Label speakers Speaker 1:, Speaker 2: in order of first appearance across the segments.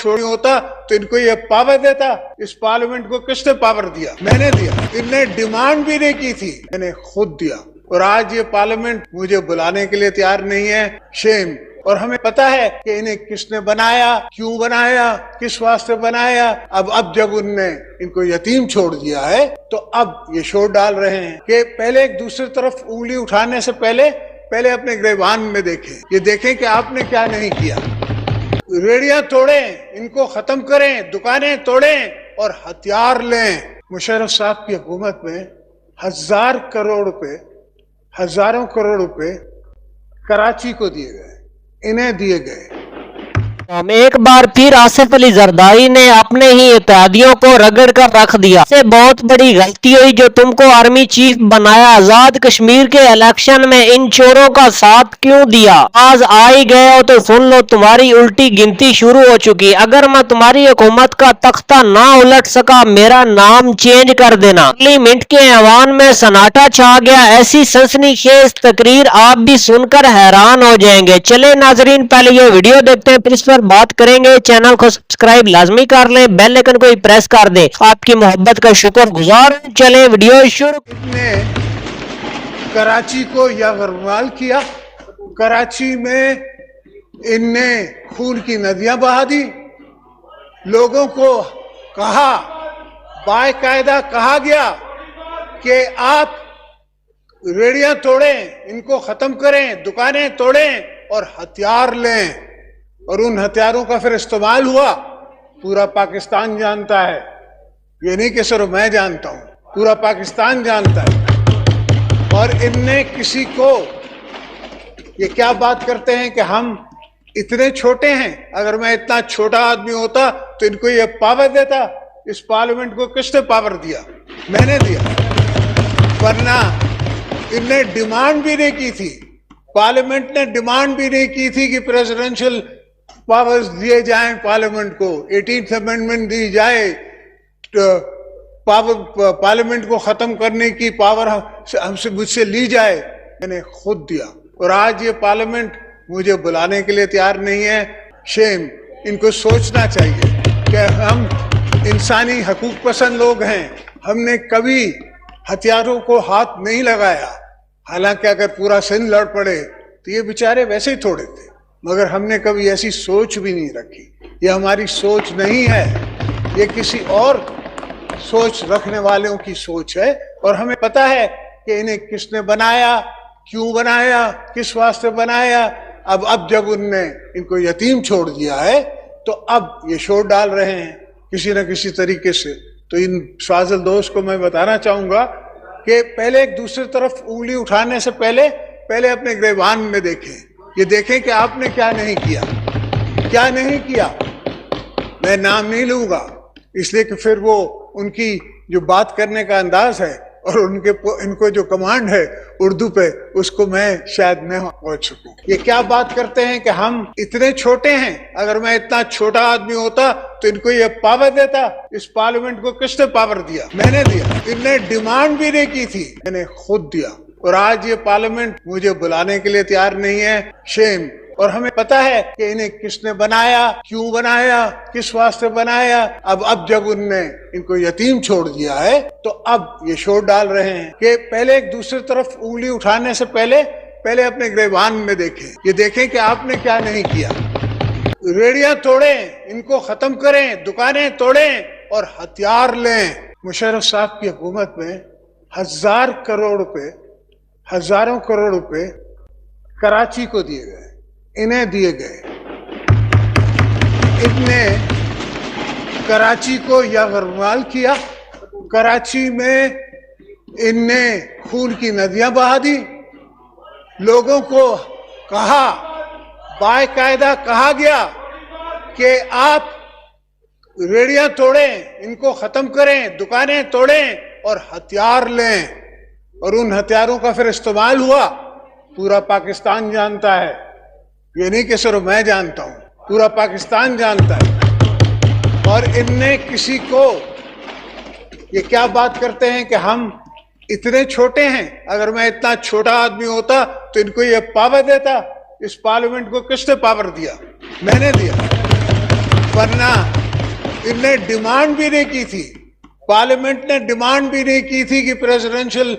Speaker 1: छोड़ होता तो इनको ये पावर देता। इस पार्लियामेंट को किसने पावर दिया? मैंने दिया। इनने डिमांड भी नहीं की थी, मैंने खुद दिया। और आज ये पार्लियामेंट मुझे बुलाने के लिए तैयार नहीं है। शेम। और हमें पता है कि इन्हें किसने बनाया, क्यों बनाया, किस वास्ते बनाया। अब जब उनने इनको यतीम छोड़ दिया है तो अब ये शोर डाल रहे हैं कि पहले एक दूसरी तरफ उंगली उठाने से पहले अपने गिरबान में देखें, ये देखें कि आपने क्या नहीं किया। रेडियां तोड़ें, इनको खत्म करें, दुकानें तोड़ें और हथियार लें। मुशर्रफ साहब की हुकूमत में हजारों करोड़ रुपए कराची को दिए गए, इन्हें दिए गए।
Speaker 2: एक बार फिर आसिफ अली जरदारी ने अपने ही इत्तेहादियों को रगड़ कर रख दिया। इससे बहुत बड़ी गलती हुई जो तुमको आर्मी चीफ बनाया। आजाद कश्मीर के इलेक्शन में इन चोरों का साथ क्यों दिया? आज आ ही गए हो तो सुन लो, तुम्हारी उल्टी गिनती शुरू हो चुकी। अगर मैं तुम्हारी हुकूमत का तख्ता ना उलट सका, मेरा नाम चेंज कर देना। पार्लियामेंट के ऐवान में सन्नाटा छा गया। ऐसी सनसनीखेज तकरीर आप भी सुनकर हैरान हो जाएंगे। चले नाजरीन, पहले ये वीडियो देखते हैं, फिर इस पर बात करेंगे। चैनल को सब्सक्राइब लाजमी कर लें, बेल आइकन को प्रेस कर दें। आपकी मोहब्बत का शुक्रगुजार। चले वीडियो शुरू।
Speaker 1: इनने कराची को यरगमाल किया। कराची में इनने खून की नदियां बहा दी। लोगों को कहा, बाकायदा कहा गया कि आप रेडियां तोड़ें, इनको खत्म करें, दुकानें तोड़ें और हथियार लें। और उन हथियारों का फिर इस्तेमाल हुआ। पूरा पाकिस्तान जानता है, ये नहीं कि सिर्फ मैं जानता हूं, पूरा पाकिस्तान जानता है। और इनने किसी को, ये क्या बात करते हैं कि हम इतने छोटे हैं, अगर मैं इतना छोटा आदमी होता तो इनको ये पावर देता। इस पार्लियामेंट को किसने पावर दिया? मैंने दिया। वरना इनने डिमांड भी नहीं की थी, पार्लियामेंट ने डिमांड भी नहीं की थी कि प्रेसिडेंशियल पावर्स दिए जाएं पार्लियामेंट को, 18th अमेंडमेंट दी जाए, पार्लियामेंट को खत्म करने की पावर मुझसे ली जाए। मैंने खुद दिया। और आज ये पार्लियामेंट मुझे बुलाने के लिए तैयार नहीं है। शेम। इनको सोचना चाहिए कि हम इंसानी हकूक पसंद लोग हैं, हमने कभी हथियारों को हाथ नहीं लगाया। हालांकि अगर पूरा सिंध लड़ पड़े तो ये बेचारे वैसे ही थोड़े थे, मगर हमने कभी ऐसी सोच भी नहीं रखी। ये हमारी सोच नहीं है, ये किसी और सोच रखने वालों की सोच है। और हमें पता है कि इन्हें किसने बनाया, क्यों बनाया, किस वास्ते बनाया। अब जब उनने इनको यतीम छोड़ दिया है तो अब ये शोर डाल रहे हैं किसी न किसी तरीके से। तो इन फाजिल दोस्त को मैं बताना चाहूंगा कि पहले एक दूसरी तरफ उंगली उठाने से पहले अपने गिरबान में देखें, ये देखें कि आपने क्या नहीं किया। मैं नाम नहीं लूंगा इसलिए कि फिर वो उनकी जो बात करने का अंदाज है और इनको जो कमांड है उर्दू पे, उसको मैं शायद न पहुंच सकूं। ये क्या बात करते हैं कि हम इतने छोटे हैं, अगर मैं इतना छोटा आदमी होता तो इनको ये पावर देता। इस पार्लियामेंट को किसने पावर दिया? मैंने दिया। इनने डिमांड भी नहीं की थी, मैंने खुद दिया। और आज ये पार्लियामेंट मुझे बुलाने के लिए तैयार नहीं है। शेम। और हमें पता है कि इन्हें किसने बनाया, क्यों बनाया, किस वास्ते बनाया। अब जब उनने इनको यतीम छोड़ दिया है तो अब ये शोर डाल रहे हैं कि पहले एक दूसरी तरफ उंगली उठाने से पहले अपने गिरबान में देखें, ये देखें कि आपने क्या नहीं किया। रेडियां तोड़ें, इनको खत्म करें, दुकानें तोड़ें और हथियार लें। मुशर्रफ साहब की हुकूमत में हजारों करोड़ रुपए कराची को दिए गए, इन्हें दिए गए। इनने कराची को यरगमाल किया। कराची में इनने खून की नदियां बहा दी। लोगों को कहा, बाकायदा कहा गया कि आप रेडियां तोड़ें, इनको खत्म करें, दुकानें तोड़ें और हथियार लें। और उन हथियारों का फिर इस्तेमाल हुआ। पूरा पाकिस्तान जानता है, ये नहीं कि सिर्फ मैं जानता हूं, पूरा पाकिस्तान जानता है। और इनने किसी को, ये क्या बात करते हैं कि हम इतने छोटे हैं, अगर मैं इतना छोटा आदमी होता तो इनको ये पावर देता। इस पार्लियामेंट को किसने पावर दिया? मैंने दिया। ورنہ انہیں ڈیمانڈ بھی نہیں کی تھی, پارلیمنٹ نے ڈیمانڈ بھی نہیں کی تھی کہ پریزیڈنشل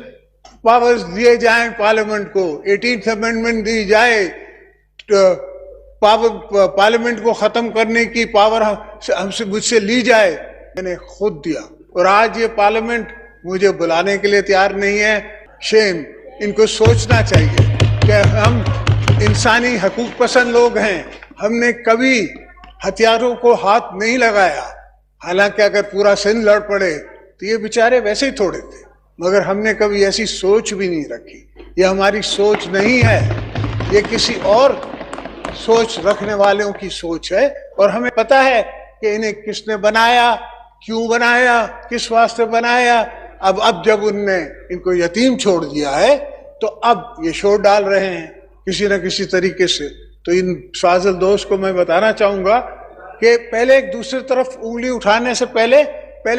Speaker 1: پاورز دیے جائیں پارلیمنٹ کو, 18th امینڈمنٹ دی جائے, پارلیمنٹ کو ختم کرنے کی پاور مجھ سے لی جائے. میں نے خود دیا, اور آج یہ پارلیمنٹ مجھے بلانے کے لیے تیار نہیں ہے. شیم, ان کو سوچنا چاہیے کہ ہم انسانی حقوق پسند لوگ ہیں, ہم نے کبھی ہتھیاروں کو ہاتھ نہیں لگایا. حالانکہ اگر پورا سندھ لڑ پڑے تو یہ بیچارے ویسے ہی تھوڑے تھے, مگر ہم نے کبھی ایسی سوچ بھی نہیں رکھی. یہ ہماری سوچ نہیں ہے, یہ کسی اور سوچ رکھنے والوں کی سوچ ہے. اور ہمیں پتہ ہے کہ انہیں کس نے بنایا, کیوں بنایا, کس واسطے بنایا. اب جب ان نے ان کو یتیم چھوڑ دیا ہے تو اب یہ شور ڈال رہے ہیں کسی نہ کسی طریقے سے. تو ان فاضل دوست کو میں بتانا چاہوں گا کہ پہلے ایک دوسری طرف انگلی اٹھانے سے پہلے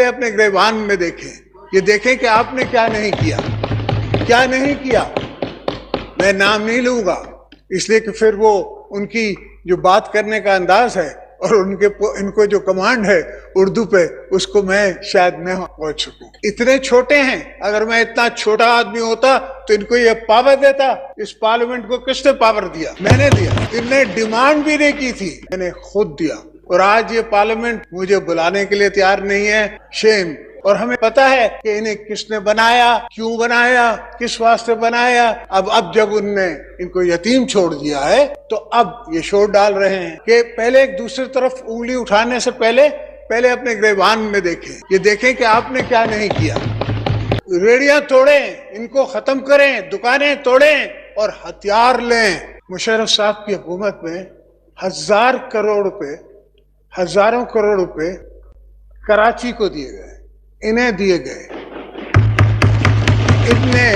Speaker 1: اپنے گریبان میں دیکھیں, یہ دیکھیں کہ آپ نے کیا نہیں کیا, کیا نہیں کیا. میں نام نہیں لوں گا اس لیے کہ پھر وہ ان کی جو بات کرنے کا انداز ہے اور ان کو جو کمانڈ ہے اردو پہ, اس کو میں شاید نہ پہنچ سکوں. اتنے چھوٹے ہیں, اگر میں اتنا چھوٹا آدمی ہوتا تو ان کو یہ پاور دیتا. اس پارلیمنٹ کو کس نے پاور دیا؟ میں نے دیا. ان نے ڈیمانڈ بھی نہیں کی تھی, میں نے خود دیا. اور آج یہ پارلیمنٹ مجھے بلانے کے لیے تیار نہیں ہے. شیم. اور ہمیں پتہ ہے کہ انہیں کس نے بنایا, کیوں بنایا, کس واسطے بنایا. اب جب ان نے ان کو یتیم چھوڑ دیا ہے تو اب یہ شور ڈال رہے ہیں کہ پہلے ایک دوسری طرف انگلی اٹھانے سے پہلے اپنے گریبان میں دیکھیں, یہ دیکھیں کہ آپ نے کیا نہیں کیا. ریڑیاں توڑیں, ان کو ختم کریں, دکانیں توڑیں اور ہتھیار لیں. مشرف صاحب کی حکومت میں ہزاروں کروڑ روپے کراچی کو دیے گئے, انہیں دیے گئے. ان نے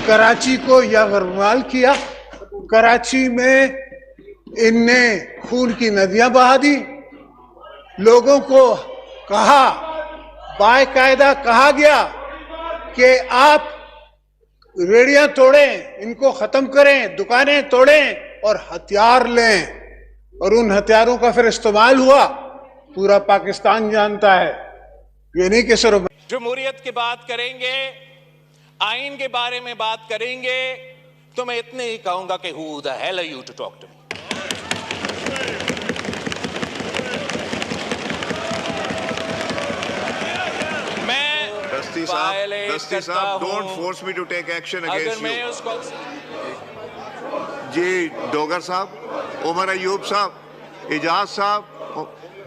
Speaker 1: کراچی کو یا غرمال کیا. کراچی میں ان نے خون کی ندیاں بہا دی. لوگوں کو کہا, باقاعدہ کہا گیا کہ آپ ریڑیاں توڑیں, ان کو ختم کریں, دکانیں توڑیں اور ہتھیار لیں. اور ان ہتھیاروں کا پھر استعمال ہوا, پورا پاکستان جانتا ہے. یہ نہیں کہ صرف
Speaker 3: جمہوریت کی بات کریں گے, آئین کے بارے میں بات کریں گے, تو میں اتنے ہی کہوں گا کہ who the hell are you to talk to me.
Speaker 4: دستی صاحب don't force me to take action against you. جی ڈوگر صاحب, عمر ایوب صاحب, اجاز صاحب,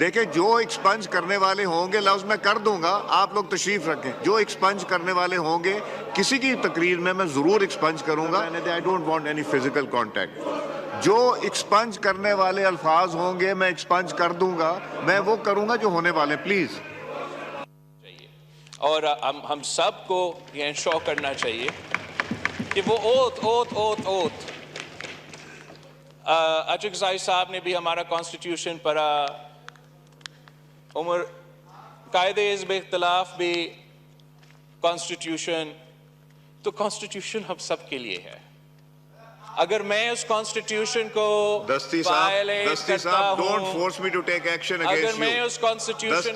Speaker 4: دیکھیں جو ایکسپنج کرنے والے ہوں گے لفظ میں کر دوں گا, آپ لوگ تشریف رکھیں. جو ایکسپنج کرنے والے ہوں گے کسی کی تقریر میں ضرور ایکسپنج کروں گا. I don't want any physical contact. جو ایکسپنج کرنے والے الفاظ ہوں گے میں ایکسپنج کر دوں گا, میں وہ کروں گا جو ہونے والے. پلیز.
Speaker 3: اور ہم سب کو یہ انشور کرنا چاہیے کہ وہ اوت اچک زائی صاحب نے بھی ہمارا کانسٹیٹیوشن پڑھا, عمر قائد حزب اختلاف بھی کانسٹیٹیوشن, تو کانسٹیٹیوشن ہم سب کے لیے ہے. اگر میں اس کانسٹیٹیوشن کو
Speaker 4: دستی صاحب don't force me to take action against you.
Speaker 3: اگر میں اس کانسٹیٹیوشن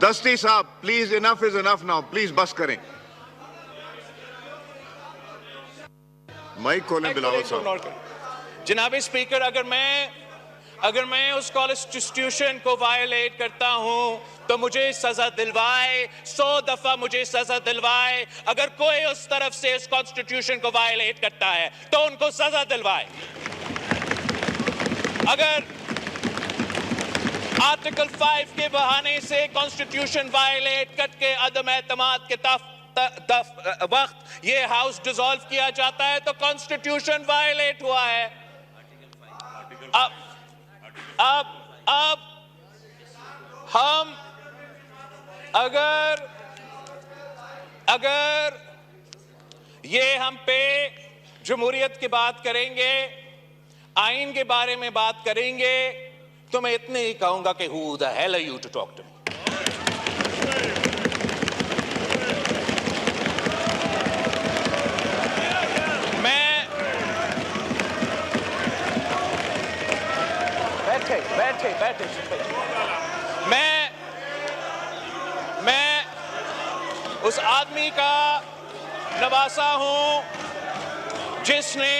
Speaker 4: دستی صاحب please, enough is enough now. Please بس کریں. مائک کھولیں بلاول صاحب.
Speaker 3: جناب اسپیکر, اگر میں اس کانسٹیٹیوشن کو وائلیٹ کرتا ہوں تو مجھے سزا دلوائے, 100 دفعہ مجھے سزا دلوائے. اگر کوئی اس طرف سے اس کانسٹیٹیوشن کو وائلیٹ کرتا ہے تو ان کو سزا دلوائے. اگر آرٹیکل 5 کے بہانے سے کانسٹیٹیوشن وائلیٹ کر کے عدم اعتماد کے وقت یہ ہاؤس ڈیزالو کیا جاتا ہے تو کانسٹیٹیوشن وائلیٹ ہوا ہے. اب ہم اگر یہ ہم پہ جمہوریت کی بات کریں گے, آئین کے بارے میں بات کریں گے, تو میں اتنے ہی کہوں گا کہ who the hell are you to talk to me. मैं उस आदमी का नवासा हूं जिसने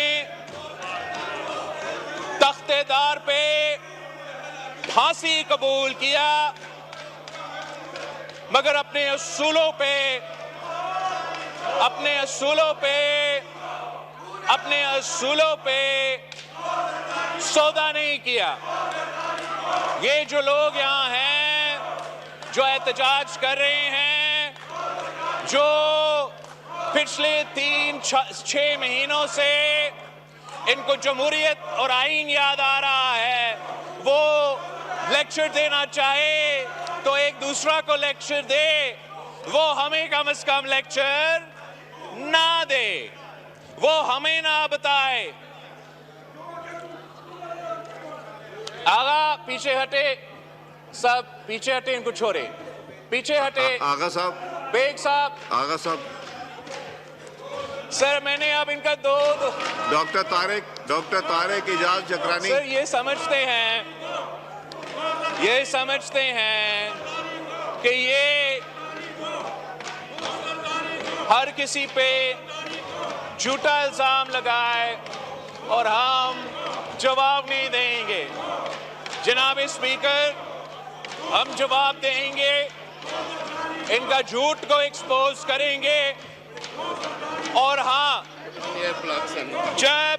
Speaker 3: तख्तेदार पे फांसी कबूल किया, मगर अपने असूलों पे सौदा नहीं किया। ये जो लोग यहाँ हैं, जो एहतजाज कर रहे हैं, जो पिछले 3-6 महीनों से इनको जमहूरियत और आईन याद आ रहा है, वो लेक्चर देना चाहे तो एक दूसरा को लेक्चर दे, वो हमें कम से कम लेक्चर ना दे, वो हमें ना बताए। आगा पीछे हटे, सब पीछे हटे, इनको छोड़े, पीछे हटे।
Speaker 4: आगा साहब,
Speaker 3: बेग साहब,
Speaker 4: आगा साहब,
Speaker 3: सर मैंने अब इनका दो
Speaker 4: डॉक्टर तारिक इजाज जकरानी।
Speaker 3: सर ये समझते हैं कि ये हर किसी पे झूठा इल्जाम लगाए और हम जवाब नहीं देंगे। जनाब स्पीकर, हम जवाब देंगे, इनका झूठ को एक्सपोज करेंगे, और हाँ, जब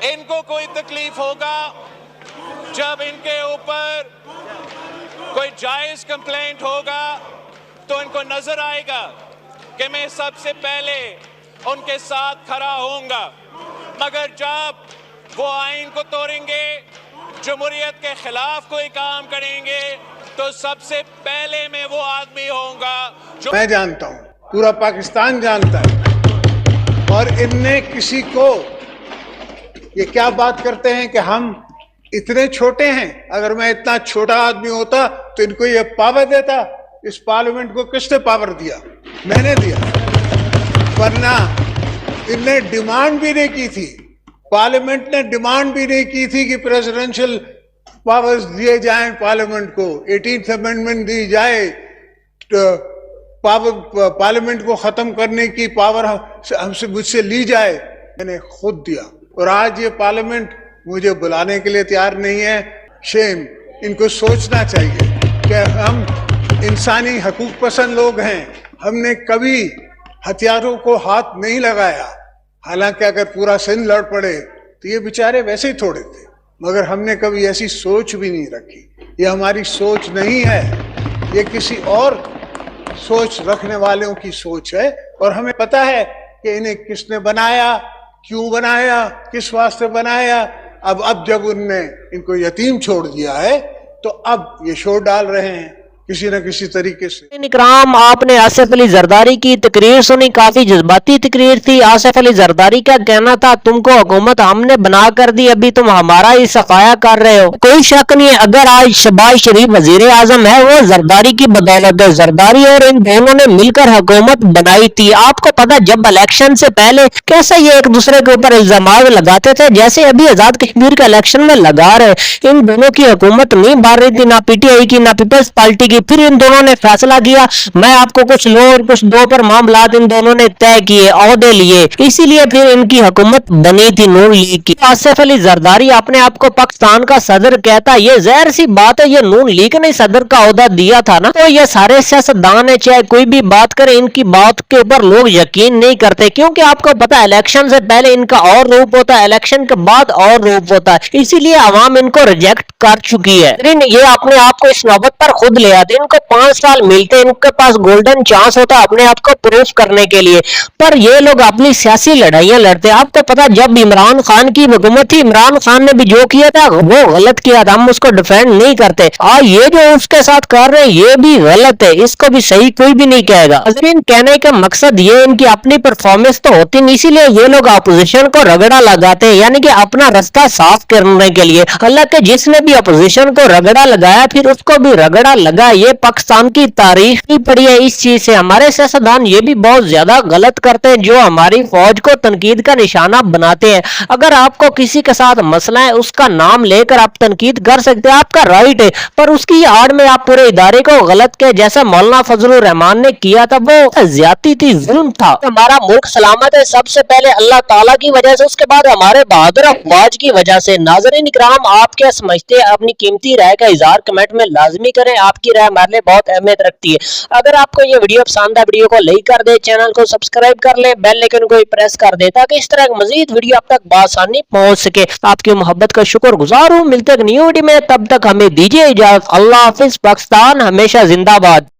Speaker 3: इनको कोई तकलीफ होगा, जब इनके ऊपर कोई जायज कंप्लेंट होगा, तो इनको नजर आएगा कि मैं सबसे पहले उनके साथ खड़ा होऊंगा। मगर जब वो आइन को तोड़ेंगे, जमहूरियत के खिलाफ कोई काम करेंगे, तो सबसे पहले मैं वो आदमी होऊंगा जो
Speaker 1: मैं जानता हूं, पूरा पाकिस्तान जानता है। और इनने किसी को, ये क्या बात करते हैं कि हम इतने छोटे हैं, अगर मैं इतना छोटा आदमी होता तो इनको ये पावर देता। इस पार्लियामेंट को किसने पावर दिया? मैंने दिया। वरना इनने डिमांड भी नहीं की थी, पार्लियामेंट ने डिमांड भी नहीं की थी कि प्रेसिडेंशियल पावर्स दिए जाएं पार्लियामेंट को, 18th अमेंडमेंट दी जाए, पार्लियामेंट को खत्म करने की पावर मुझसे ली जाए। मैंने खुद दिया। और आज ये पार्लियामेंट मुझे बुलाने के लिए तैयार नहीं है। शेम, इनको सोचना चाहिए कि हम इंसानी हकूक पसंद लोग हैं, हमने कभी हथियारों को हाथ नहीं लगाया। हालांकि अगर पूरा सिंध लड़ पड़े तो ये बेचारे वैसे ही थोड़े थे, मगर हमने कभी ऐसी सोच भी नहीं रखी। ये हमारी सोच नहीं है, ये किसी और सोच रखने वालों की सोच है। और हमें पता है कि इन्हें किसने बनाया, क्यों बनाया, किस वास्ते बनाया। अब जब उनने इनको यतीम छोड़ दिया है तो अब ये शोर डाल रहे हैं किसी न किसी तरीके से।
Speaker 2: इकराम, आपने आसिफ अली जरदारी की तकरीर सुनी, काफी जज्बाती तकरीर थी। आसिफ अली जरदारी का कहना था, तुमको हुकूमत हमने बना कर दी, अभी तुम हमारा ही सफाया कर रहे हो। कोई शक नहीं है, अगर आज शहबाज शरीफ वजीर आजम है, वो जरदारी की बदौलत है। जरदारी और इन दोनों ने मिलकर हुकूमत बनाई थी। आपको पता, जब इलेक्शन से पहले कैसे ये एक दूसरे के ऊपर इल्जाम लगाते थे, जैसे अभी आजाद कश्मीर के इलेक्शन में लगा रहे। इन दोनों की हुकूमत नहीं बन रही थी, ना पीटीआई की ना पीपल्स पार्टी की। फिर इन दोनों ने फैसला किया, मैं आपको कुछ लो और कुछ दो पर मामलात इन दोनों ने तय किए, ओहदे लिए, इसीलिए फिर इनकी हुकूमत बनी थी नून लीग की। आसिफ अली जरदारी अपने आप को पाकिस्तान का सदर कहता, ये ज़ाहिर सी बात है, ये नून लीग ने सदर का ओहदा दिया था ना। तो ये सारे सियासतदान है, चाहे कोई भी बात करे, इनकी बात के ऊपर लोग यकीन नहीं करते, क्योंकि आपको पता है इलेक्शन से पहले इनका और रूप होता है, इलेक्शन के बाद और रूप होता है, इसीलिए आवाम इनको रिजेक्ट कर चुकी है। लेकिन ये अपने आप को इस नौबत पर खुद ले आते। इनको 5 साल मिलते हैं, इनके पास गोल्डन चांस होता है अपने आप को प्रूफ करने के लिए, पर ये लोग अपनी सियासी लड़ाइयां लड़ते हैं। आपको पता, जब इमरान खान की हुकूमत थी, इमरान खान ने भी जो किया था वो गलत किया था, हम उसको डिफेंड नहीं करते। और ये जो उसके साथ कर रहे हैं ये भी गलत है, इसको भी सही कोई भी नहीं कहेगा। लेकिन कहने का मकसद ये, इनकी अपनी परफॉर्मेंस तो होती नहीं, इसीलिए ये लोग अपोजिशन को रगड़ा लगाते हैं, यानी कि अपना रास्ता साफ करने के लिए। हालांकि जिसने भी अपोजिशन को रगड़ा लगाया, फिर उसको भी रगड़ा लगा یہ پاکستان کی تاریخ بھی پڑھی ہے اس چیز سے. ہمارے سیاستدان یہ بھی بہت زیادہ غلط کرتے ہیں جو ہماری فوج کو تنقید کا نشانہ بناتے ہیں. اگر آپ کو کسی کے ساتھ مسئلہ ہے اس کا نام لے کر آپ تنقید کر سکتے ہیں, آپ کا رائٹ ہے, پر اس کی آڑ میں آپ پورے ادارے کو غلط کے جیسا مولانا فضل الرحمان نے کیا تھا وہ زیادتی تھی, ظلم تھا. ہمارا ملک سلامت ہے سب سے پہلے اللہ تعالیٰ کی وجہ سے, اس کے بعد ہمارے بہادر افواج کی وجہ سے. ناظرین اکرام, آپ کیا سمجھتے ہیں؟ اپنی قیمتی رائے کا اظہار کمنٹ میں لازمی کریں. آپ کی رائے ہمارے لیے بہت اہمیت رکھتی ہے. اگر آپ کو یہ ویڈیو پسند ہے ویڈیو کو لائک کر دیں, چینل کو سبسکرائب کر لیں, بیل آئیکن کو پریس کر دیں تاکہ اس طرح مزید ویڈیو آپ تک بآسانی پہنچ سکے. آپ کی محبت کا شکر گزار ہوں. ملتے ہیں نیو ویڈیو میں, تب تک ہمیں دیجیے اجازت. اللہ حافظ. پاکستان ہمیشہ زندہ باد.